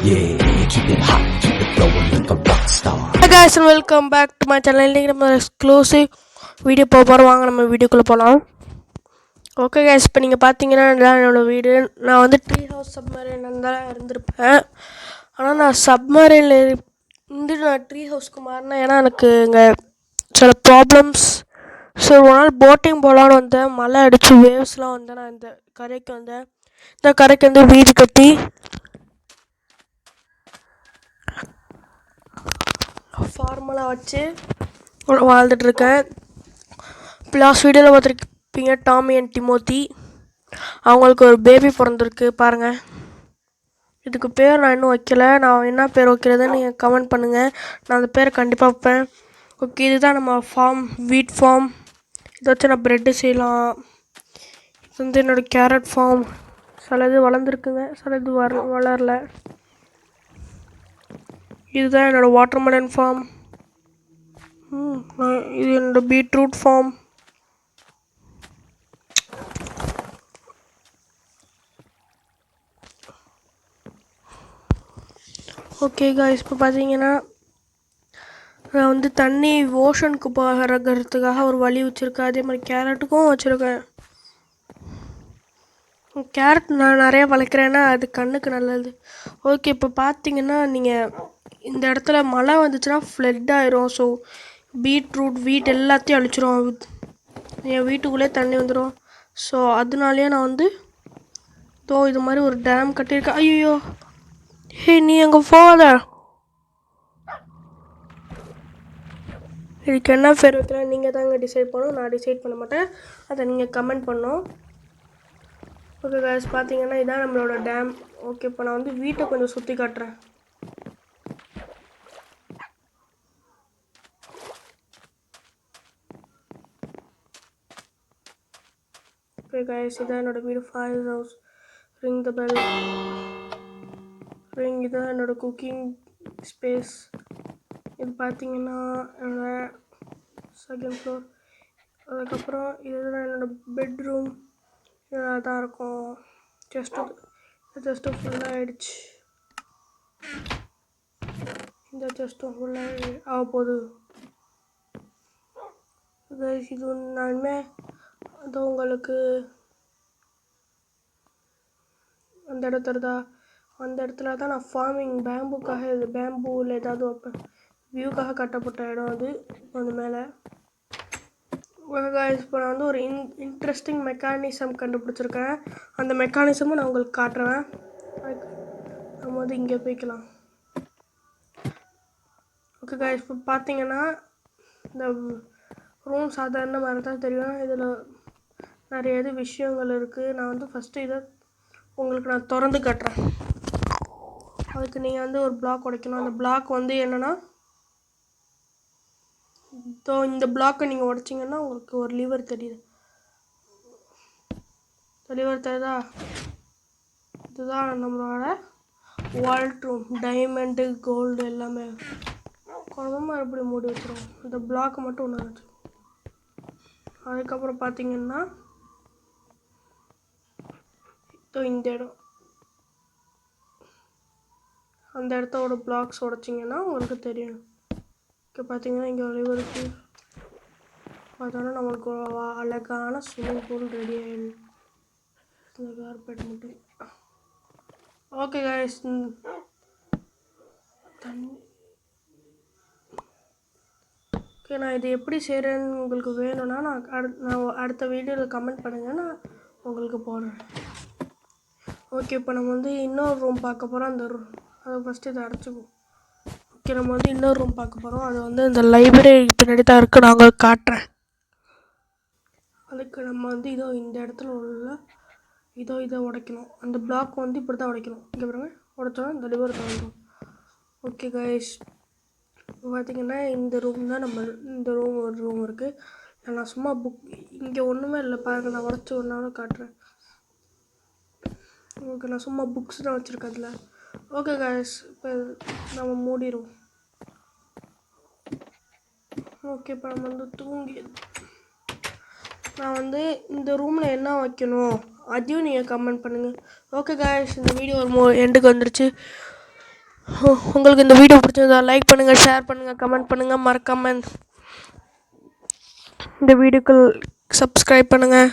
Yeah, keep it hot, keep it flowing like a rock star. Hi guys and welcome back to my channel. இன்னைக்கு நம்ம exclusive video போகிறோம். வாங்க நம்ம வீடியோக்குள்ளே போகலாம். ஓகே கைஸ், இப்போ நீங்கள் பார்த்தீங்கன்னா என்னோடய வீடு. நான் வந்து ட்ரீ ஹவுஸ் சப்மரைன் தான் இருந்திருப்பேன். ஆனால் நான் சப்மரைனில் இருந்து நான் ட்ரீ ஹவுஸ்க்கு மாறினேன். ஏன்னா எனக்கு இங்கே சில ப்ராப்ளம்ஸ். ஸோ ஒரு நாள் போட்டிங் போகலான்னு வந்தேன். மழை அடித்து வேவ்ஸ்லாம் வந்தேன். நான் இந்த கரைக்கு வந்தேன். இந்த கரைக்கு வந்து வீடு கட்டி ஃபார்மலாக வச்சு வாழ்ந்துட்டுருக்கேன். லாஸ்ட் வீடியோவில் பார்த்துருப்பீங்க டாமி அண்ட் டிமோத்தி. அவங்களுக்கு ஒரு பேபி பிறந்திருக்கு பாருங்கள். இதுக்கு பேர் நான் இன்னும் வைக்கலை. நான் என்ன பேர் வைக்கிறதுன்னு நீங்கள் கமெண்ட் பண்ணுங்கள். நான் அந்த பேரை கண்டிப்பாக வைப்பேன். ஓகே, இதுதான் நம்ம ஃபார்ம், வீட் ஃபார்ம். இதை வச்சு நான் ப்ரெட்டு செய்யலாம். இது வந்து என்னோடய கேரட் ஃபார்ம். சிலது வளர்ந்துருக்குங்க, சிலது வளரல. இதுதான் என்னோடய வாட்டர்மெலன் ஃபார்ம். இது என்னோடய பீட்ரூட் ஃபார்ம். ஓகே காய்ஸ், இப்போ பார்த்தீங்கன்னா நான் வந்து தண்ணி ஓஷனுக்கு போகிறதுக்காக ஒரு வழி வச்சுருக்கேன். அதே மாதிரி கேரட்டுக்கும் வச்சுருக்கேன். கேரட் நான் நிறையா வளர்க்குறேன்னா அது கண்ணுக்கு நல்லது. ஓகே, இப்போ பார்த்தீங்கன்னா நீங்கள் இந்த இடத்துல மழை வந்துச்சுன்னா ஃப்ளட் ஆயிரும். ஸோ பீட்ரூட் வீட் எல்லாத்தையும் அழிச்சிரும். என் வீட்டுக்குள்ளே தண்ணி வந்துடும். ஸோ அதனாலேயே நான் வந்து இது மாதிரி ஒரு டேம் கட்டியிருக்கேன். ஐயோ, ஹே நீ அங்கே போகாத. இதுக்கு என்ன பேர் வைக்கலாம் நீங்கள் தாங்க டிசைட் பண்ணணும். நான் டிசைட் பண்ண மாட்டேன். அதை நீங்கள் கமெண்ட் பண்ணணும். ஓகே கைஸ், பார்த்தீங்கன்னா இதான் நம்மளோட டேம். ஓகே, இப்போ நான் வந்து வீட்டை கொஞ்சம் சுற்றி காட்டுறேன். ஓகே கைஸ், இதான் என்னோடய வீடு, ஃபாயர் ஹவுஸ். ரிங் த பெல். ரிங். இதான் என்னோடய குக்கிங் ஸ்பேஸ். இது பார்த்தீங்கன்னா என்னோட செகண்ட் ஃப்ளோர். அதுக்கப்புறம் இதுதான் என்னோடய பெட்ரூம். இதாக தான் இருக்கும். செஸ்ட்டு ஃபுல்லாக ஆகிடுச்சு. இந்த செஸ்ட்டும் ஃபுல்லாக ஆக போகுது. இது நானுமே அது உங்களுக்கு அந்த இடத்துல தான் நான் ஃபார்மிங் பேம்புக்காக, இது பேம்பூவில் ஏதாவது வைப்பேன். வியூக்காக கட்டப்பட்ட இடம் அது கொஞ்சம் மேலே. இப்போ நான் வந்து ஒரு இன்ட்ரெஸ்டிங் மெக்கானிசம் கண்டுபிடிச்சிருக்கேன். அந்த மெக்கானிசமும் நான் உங்களுக்கு காட்டுறேன். நம்ம வந்து இங்கே போய்க்கலாம். ஓகே கைஸ், இப்போ பார்த்தீங்கன்னா இந்த ரூம் சாதாரண மாதிரி தான் தெரியும். இதில் நிறைய விஷயங்கள் இருக்குது. நான் வந்து ஃபஸ்ட்டு இதை உங்களுக்கு நான் திறந்து காட்டுறேன். அதுக்கு நீங்கள் வந்து ஒரு பிளாக் உடைக்கணும். அந்த பிளாக் வந்து என்னென்னா இந்த பிளாக்கை நீங்கள் உடைச்சிங்கன்னா உங்களுக்கு ஒரு லிவர் தெரியுது. லிவர் தெரியுதா? இதுதான் நம்மளோட வால்ட் ரூம். டைமண்டு, கோல்டு எல்லாமே குழம்புமா எப்படி மூடி வச்சுருவோம். இந்த பிளாக் மட்டும் ஒன்று வச்சு. அதுக்கப்புறம் பார்த்தீங்கன்னா இந்த இடம், அந்த இடத்தோட பிளாக்ஸ் உடைச்சிங்கன்னா உங்களுக்கு தெரியும். இப்போ பார்த்தீங்கன்னா இங்கே ஒரு லிவர் இருக்குது. பார்த்தோன்னா நம்மளுக்கு அழகான ஸ்விம்மிங் பூல் ரெடி ஆகிடுது. இந்த கார்பெட் மட்டும். ஓகே கைஸ், ஓகே நான் இது எப்படி செய்கிறேன்னு உங்களுக்கு வேணும்னா நான் அடுத்த வீடியோவில் கமெண்ட் பண்ணுங்கள், நான் உங்களுக்கு போடுறேன். ஓகே, இப்போ நம்ம வந்து இன்னொரு ரூம் பார்க்க போகிறோம். அந்த அதை ஃபஸ்ட்டு இதை அடைச்சிக்குவோம். ஓகே, நம்ம வந்து இன்னொரு ரூம் பார்க்க போகிறோம். அது வந்து இந்த லைப்ரரி பின்னாடி தான் இருக்குது. நான் உங்களுக்கு காட்டுறேன். அதுக்கு நம்ம வந்து இந்த இடத்துல உள்ள இதை உடைக்கணும். அந்த பிளாக் வந்து இப்படி தான் உடைக்கணும். இங்கே பாருங்க, உடைச்சோன்னா இந்த லிவர் தந்துடும். ஓகே கைஸ், இப்போ பார்த்தீங்கன்னா இந்த ரூம் தான் இந்த ரூம் ஒரு ரூம் இருக்குது. நான் சும்மா இங்கே ஒன்றுமே இல்லை பாருங்கள். நான் உடச்சி ஒன்றாலும் காட்டுறேன். ஓகே, நான் சும்மா புக்ஸ் தான் வச்சுருக்கேன் அதில். ஓகே கைஸ், இப்போ நம்ம மூடிடுவோம். ஓகே, இப்போ நம்ம வந்து நான் வந்து இந்த ரூமில் என்ன வைக்கணும் அதையும் நீங்கள் கமெண்ட் பண்ணுங்கள். ஓகே கைஸ், இந்த வீடியோ ஒரு எண்டுக்கு வந்துருச்சு. உங்களுக்கு இந்த வீடியோ பிடிச்சிருந்தா லைக் பண்ணுங்கள், ஷேர் பண்ணுங்கள், கமெண்ட் பண்ணுங்கள், மறக்காமல் இந்த வீடியோக்கு சப்ஸ்கிரைப் பண்ணுங்கள்.